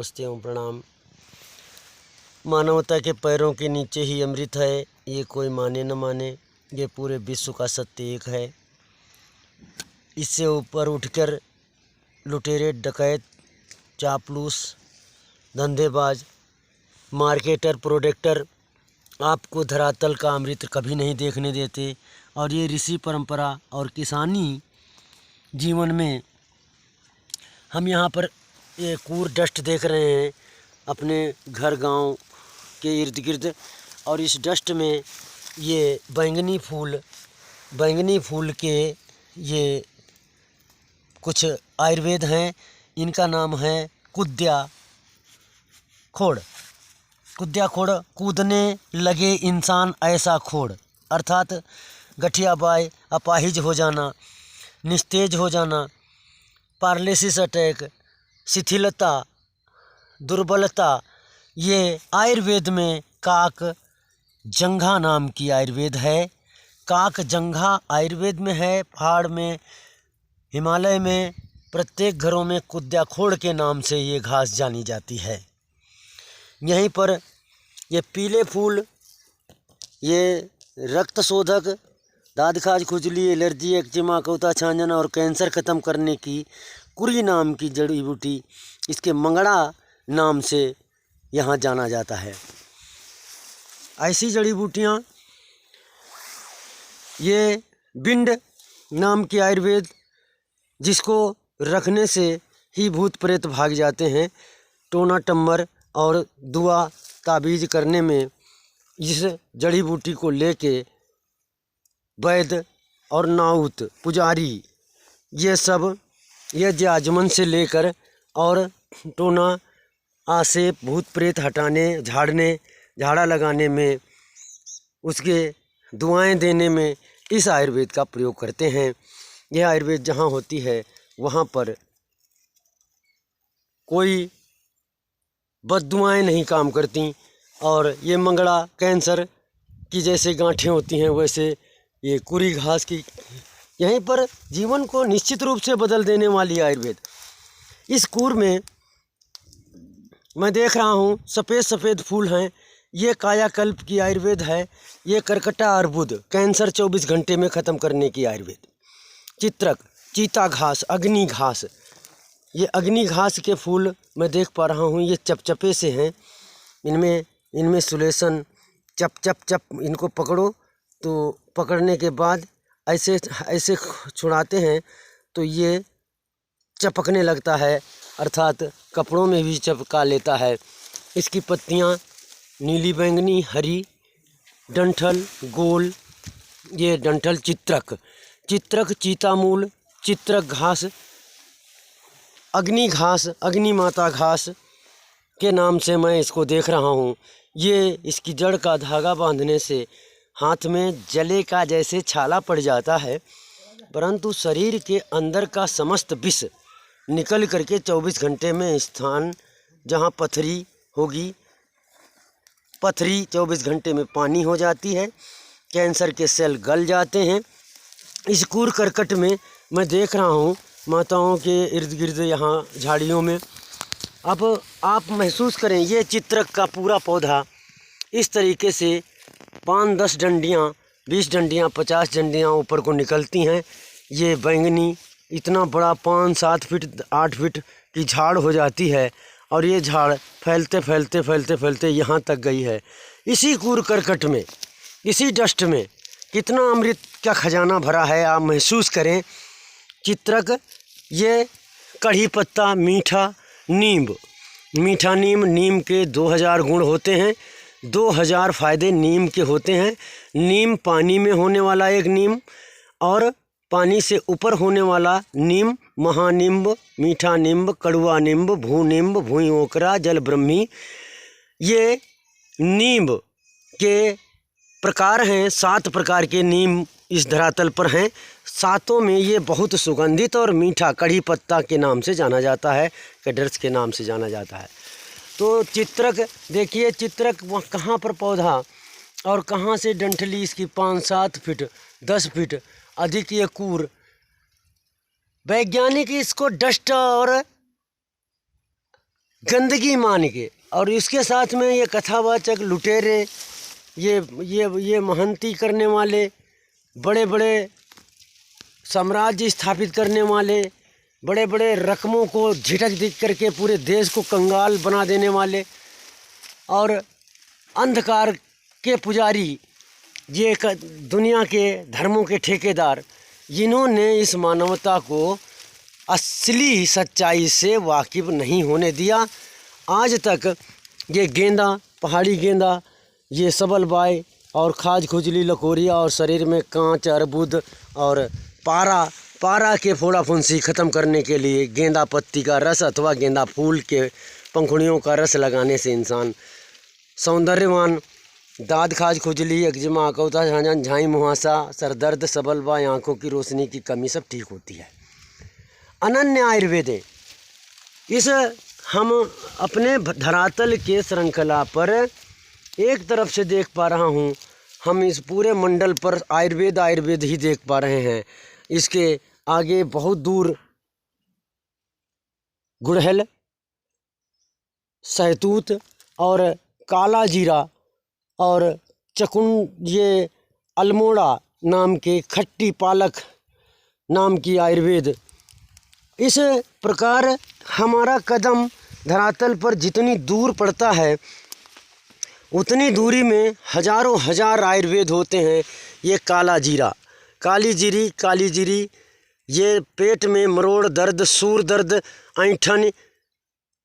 नमस्ते एवं प्रणाम। मानवता के पैरों के नीचे ही अमृत है, ये कोई माने न माने, ये पूरे विश्व का सत्य एक है। इससे ऊपर उठकर लुटेरे, डकैत, चापलूस, धंधेबाज, मार्केटर, प्रोडक्टर आपको धरातल का अमृत कभी नहीं देखने देते। और ये ऋषि परंपरा और किसानी जीवन में हम यहाँ पर ये कूड़ डस्ट देख रहे हैं अपने घर गांव के इर्द गिर्द। और इस डस्ट में ये बैंगनी फूल के ये कुछ आयुर्वेद हैं। इनका नाम है कुद्या खोड़। कूदने लगे इंसान ऐसा खोड़, अर्थात गठिया बाय, अपाहिज हो जाना, निस्तेज हो जाना, पैरालिसिस अटैक, शिथिलता, दुर्बलता। ये आयुर्वेद में काक जंघा नाम की आयुर्वेद है। काक जंघा आयुर्वेद में है। पहाड़ में, हिमालय में प्रत्येक घरों में कुद्या खोड़ के नाम से ये घास जानी जाती है। यहीं पर ये पीले फूल, ये रक्त शोधक, दाद खाज, खुजली, एलर्जी, एक्जिमा, कौता, छांजना और कैंसर ख़त्म करने की कुरी नाम की जड़ी बूटी, इसके मंगड़ा नाम से यहाँ जाना जाता है। ऐसी जड़ी बूटियाँ, ये बिंड नाम की आयुर्वेद, जिसको रखने से ही भूत प्रेत भाग जाते हैं। टोना टम्बर और दुआ ताबीज़ करने में इस जड़ी बूटी को लेके वैद्य और नाउत, पुजारी, ये सब यज्ञ आजमन से लेकर और टोना आसेप, भूत प्रेत हटाने, झाड़ा लगाने में, उसके दुआएं देने में इस आयुर्वेद का प्रयोग करते हैं। यह आयुर्वेद जहाँ होती है वहाँ पर कोई बद्दुआएं नहीं काम करती। और ये मंगड़ा, कैंसर की जैसे गांठें होती हैं, वैसे ये कुरी घास की यहीं पर जीवन को निश्चित रूप से बदल देने वाली आयुर्वेद। इस कूर में मैं देख रहा हूँ सफ़ेद फूल हैं। ये कायाकल्प की आयुर्वेद है। ये करकटा अर्बुद, कैंसर 24 घंटे में ख़त्म करने की आयुर्वेद। चित्रक, चीता घास, अग्नि घास, ये अग्नि घास के फूल मैं देख पा रहा हूँ। ये चपचपे से हैं, इनमें सुलेशन, चप इनको पकड़ो तो पकड़ने के बाद ऐसे छुड़ाते हैं तो ये चपकने लगता है, अर्थात कपड़ों में भी चपका लेता है। इसकी पत्तियाँ नीली, बैंगनी, हरी, डंठल, गोल, ये डंठल चित्रक, चीतामूल, चित्रक घास, अग्नि घास, अग्नि माता घास के नाम से मैं इसको देख रहा हूँ। ये इसकी जड़ का धागा बांधने से हाथ में जले का जैसे छाला पड़ जाता है, परंतु शरीर के अंदर का समस्त विष निकल करके 24 घंटे में स्थान जहाँ पथरी होगी, पथरी 24 घंटे में पानी हो जाती है, कैंसर के सेल गल जाते हैं। इस कूर करकट में मैं देख रहा हूँ माताओं के इर्द गिर्द, यहाँ झाड़ियों में। अब आप महसूस करें, ये चित्रक का पूरा पौधा इस तरीके से 5-10 डंडियाँ, 20 डंडियाँ, 50 डंडियाँ ऊपर को निकलती हैं। ये बैंगनी इतना बड़ा 5-7 फीट 8 फीट की झाड़ हो जाती है। और ये झाड़ फैलते यहाँ तक गई है। इसी कूर करकट में, इसी डस्ट में कितना अमृत का खजाना भरा है, आप महसूस करें। चित्रक, ये कढ़ी पत्ता, मीठा नीम, नीम के 2000 गुण होते हैं, 2000 फायदे नीम के होते हैं। नीम पानी में होने वाला एक नीम, और पानी से ऊपर होने वाला नीम, महानिम्ब, मीठा नींब, कड़वा नींब, भूनिम्ब, भूई ओकरा, जल ब्रह्मी। ये नींब के प्रकार हैं, 7 प्रकार के नीम इस धरातल पर हैं। 7 में ये बहुत सुगंधित और मीठा कढ़ी पत्ता के नाम से जाना जाता है, कैडर्स के नाम से जाना जाता है। तो चित्रक देखिए, चित्रक वहाँ कहाँ पर पौधा और कहाँ से डंठली इसकी 5-7 फीट 10 फीट अधिक ये कूर। वैज्ञानिक इसको डस्ट और गंदगी मान के, और इसके साथ में ये कथावाचक लुटेरे, ये महंती करने वाले, बड़े बड़े साम्राज्य स्थापित करने वाले, बड़े बड़े रकमों को झिटक दिख करके पूरे देश को कंगाल बना देने वाले, और अंधकार के पुजारी, ये दुनिया के धर्मों के ठेकेदार, जिन्होंने इस मानवता को असली सच्चाई से वाकिफ नहीं होने दिया। आज तक ये गेंदा, पहाड़ी गेंदा, ये सबल बाय और खाज खुजली लकोरिया और शरीर में कांच अर्बुद और पारा के फोड़ा फुंसी ख़त्म करने के लिए गेंदा पत्ती का रस अथवा गेंदा फूल के पंखुड़ियों का रस लगाने से इंसान सौंदर्यवान, दाद खाज खुजली एक्जिमा अकौता झांझन झाई मुहासा सरदर्द सबल बाय आँखों की रोशनी की कमी सब ठीक होती है। अनन्य आयुर्वेद, इस हम अपने धरातल के श्रृंखला पर एक तरफ से देख पा रहा हूँ, हम इस पूरे मंडल पर आयुर्वेद ही देख पा रहे हैं। इसके आगे बहुत दूर गुड़हल, सहतूत और काला जीरा और ये अल्मोड़ा नाम के, खट्टी पालक नाम की आयुर्वेद। इस प्रकार हमारा कदम धरातल पर जितनी दूर पड़ता है उतनी दूरी में हजारों हजार आयुर्वेद होते हैं। ये काला जीरा, काली जीरी, ये पेट में मरोड़ दर्द, सूर दर्द, ऐंठन,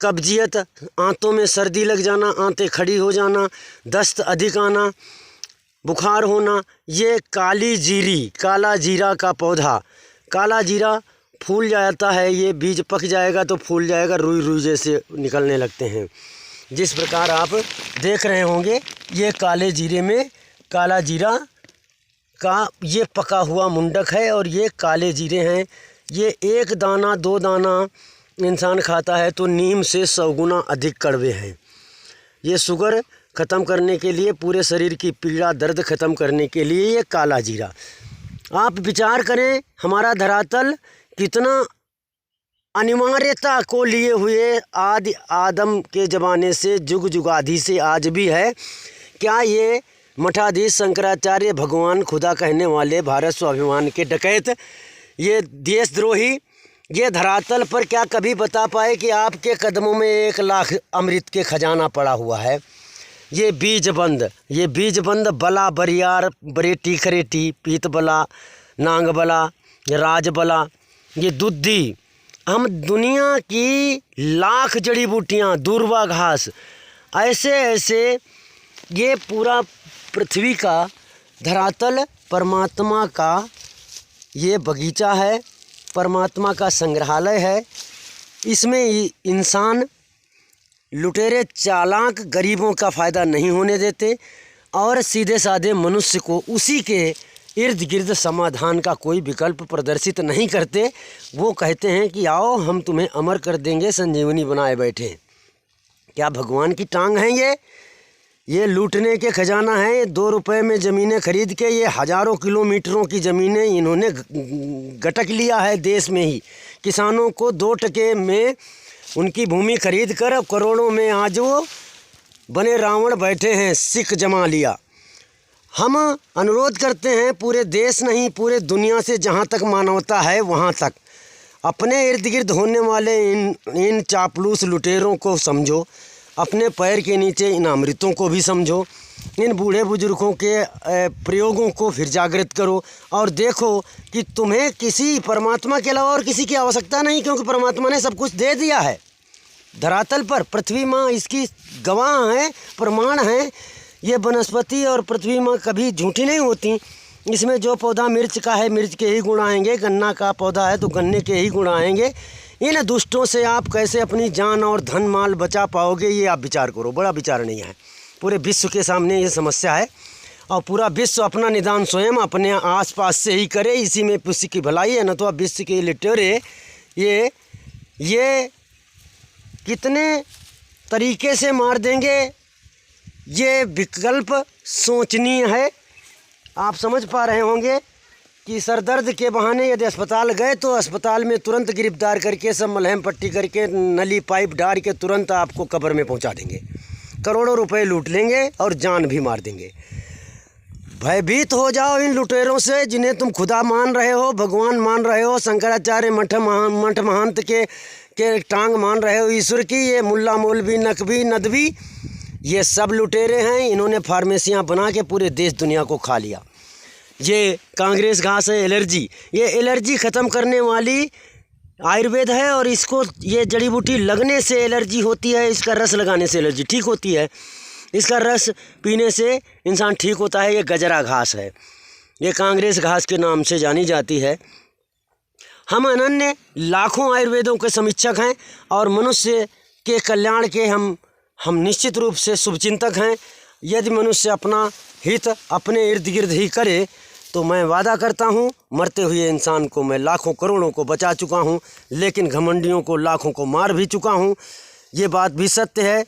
कब्जियत, आंतों में सर्दी लग जाना, आंतें खड़ी हो जाना, दस्त अधिक आना, बुखार होना, ये काला जीरा का पौधा, काला जीरा फूल जाता है, ये बीज पक जाएगा तो फूल जाएगा, रुई जैसे निकलने लगते हैं। जिस प्रकार आप देख रहे होंगे, ये काले जीरे में काला जीरा का ये पका हुआ मुंडक है और ये काले जीरे हैं। ये एक दाना 2 दाना इंसान खाता है तो नीम से 100 गुना अधिक कड़वे हैं। ये शुगर ख़त्म करने के लिए, पूरे शरीर की पीड़ा दर्द ख़त्म करने के लिए ये काला जीरा। आप विचार करें, हमारा धरातल कितना अनिवार्यता को लिए हुए आदि आदम के ज़माने से जुग जुगादि से आज भी है। क्या ये मठाधीश शंकराचार्य, भगवान खुदा कहने वाले, भारत स्वाभिमान के डकैत, ये देशद्रोही, ये धरातल पर क्या कभी बता पाए कि आपके कदमों में 1 लाख अमृत के खजाना पड़ा हुआ है? ये बीज बंद बला, बरियार, बरेटी, खरेटी, पीत बला, नांग बला, राज बला, ये दुद्धि, हम दुनिया की लाख जड़ी बूटियाँ, दूर्वा घास, ऐसे ये पूरा पृथ्वी का धरातल परमात्मा का ये बगीचा है, परमात्मा का संग्रहालय है। इसमें इंसान लुटेरे चालाक गरीबों का फ़ायदा नहीं होने देते और सीधे साधे मनुष्य को उसी के इर्द गिर्द समाधान का कोई विकल्प प्रदर्शित नहीं करते। वो कहते हैं कि आओ हम तुम्हें अमर कर देंगे, संजीवनी बनाए बैठे। क्या भगवान की टांग है ये लूटने के खजाना है। 2 रुपए में ज़मीनें खरीद के ये हज़ारों किलोमीटरों की ज़मीनें इन्होंने गटक लिया है देश में ही। किसानों को 2 टके में उनकी भूमि खरीद कर अब करोड़ों में आज वो बने रावण बैठे हैं, सिख जमा लिया। हम अनुरोध करते हैं पूरे देश नहीं, पूरे दुनिया से, जहाँ तक मानवता है वहाँ तक, अपने इर्द गिर्द होने वाले इन चापलूस लुटेरों को समझो, अपने पैर के नीचे इन अमृतों को भी समझो, इन बूढ़े बुजुर्गों के प्रयोगों को फिर जागृत करो और देखो कि तुम्हें किसी परमात्मा के अलावा और किसी की आवश्यकता नहीं, क्योंकि परमात्मा ने सब कुछ दे दिया है धरातल पर। पृथ्वी माँ इसकी गवाह है, प्रमाण है। ये वनस्पति और पृथ्वी माँ कभी झूठी नहीं होती। इसमें जो पौधा मिर्च का है, मिर्च के ही गुण आएंगे, गन्ना का पौधा है तो गन्ने के ही गुण आएंगे। इन दुष्टों से आप कैसे अपनी जान और धन माल बचा पाओगे, ये आप विचार करो। बड़ा विचार नहीं है, पूरे विश्व के सामने ये समस्या है और पूरा विश्व अपना निदान स्वयं अपने आसपास से ही करे, इसी में विश्व की भलाई है। न तो विश्व के लिटरे ये कितने तरीके से मार देंगे, ये विकल्प सोचनीय है। आप समझ पा रहे होंगे कि सर दर्द के बहाने यदि अस्पताल गए तो अस्पताल में तुरंत गिरफ्तार करके सब मलहम पट्टी करके नली पाइप डाल के तुरंत आपको कब्र में पहुंचा देंगे, करोड़ों रुपए लूट लेंगे और जान भी मार देंगे। भयभीत हो जाओ इन लुटेरों से जिन्हें तुम खुदा मान रहे हो, भगवान मान रहे हो, शंकराचार्य मठ महंत के टांग मान रहे हो ईश्वर की। ये मुल्ला मौलवी नकवी नदवी ये सब लुटेरे हैं। इन्होंने फार्मेसियाँ बना के पूरे देश दुनिया को खा लिया। ये कांग्रेस घास है एलर्जी, ये एलर्जी ख़त्म करने वाली आयुर्वेद है और इसको ये जड़ी बूटी लगने से एलर्जी होती है, इसका रस लगाने से एलर्जी ठीक होती है, इसका रस पीने से इंसान ठीक होता है। ये गजरा घास है, ये कांग्रेस घास के नाम से जानी जाती है। हम अनन्य लाखों आयुर्वेदों के समीक्षक हैं और मनुष्य के कल्याण के हम निश्चित रूप से शुभचिंतक हैं। यदि मनुष्य अपना हित अपने इर्द गिर्द ही करे तो मैं वादा करता हूँ मरते हुए इंसान को मैं लाखों करोड़ों को बचा चुका हूँ, लेकिन घमंडियों को लाखों को मार भी चुका हूँ। ये बात भी सत्य है,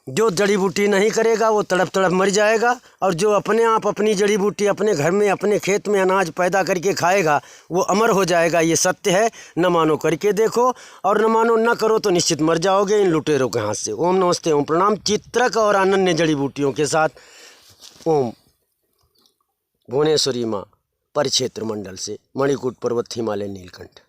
जो जड़ी बूटी नहीं करेगा वो तड़प तड़प मर जाएगा, और जो अपने आप अपनी जड़ी बूटी अपने घर में अपने खेत में अनाज पैदा करके खाएगा वो अमर हो जाएगा। ये सत्य है। न मानो करके देखो और न मानो न करो तो निश्चित मर जाओगे इन लुटेरों के हाथ से। ओम नमस्ते ओम प्रणाम। चित्रक और अनन्य जड़ी बूटियों के साथ ओम भुवनेश्वरी माँ परिक्षेत्र मंडल से, मणिकूट पर्वत हिमालय नीलकंठ।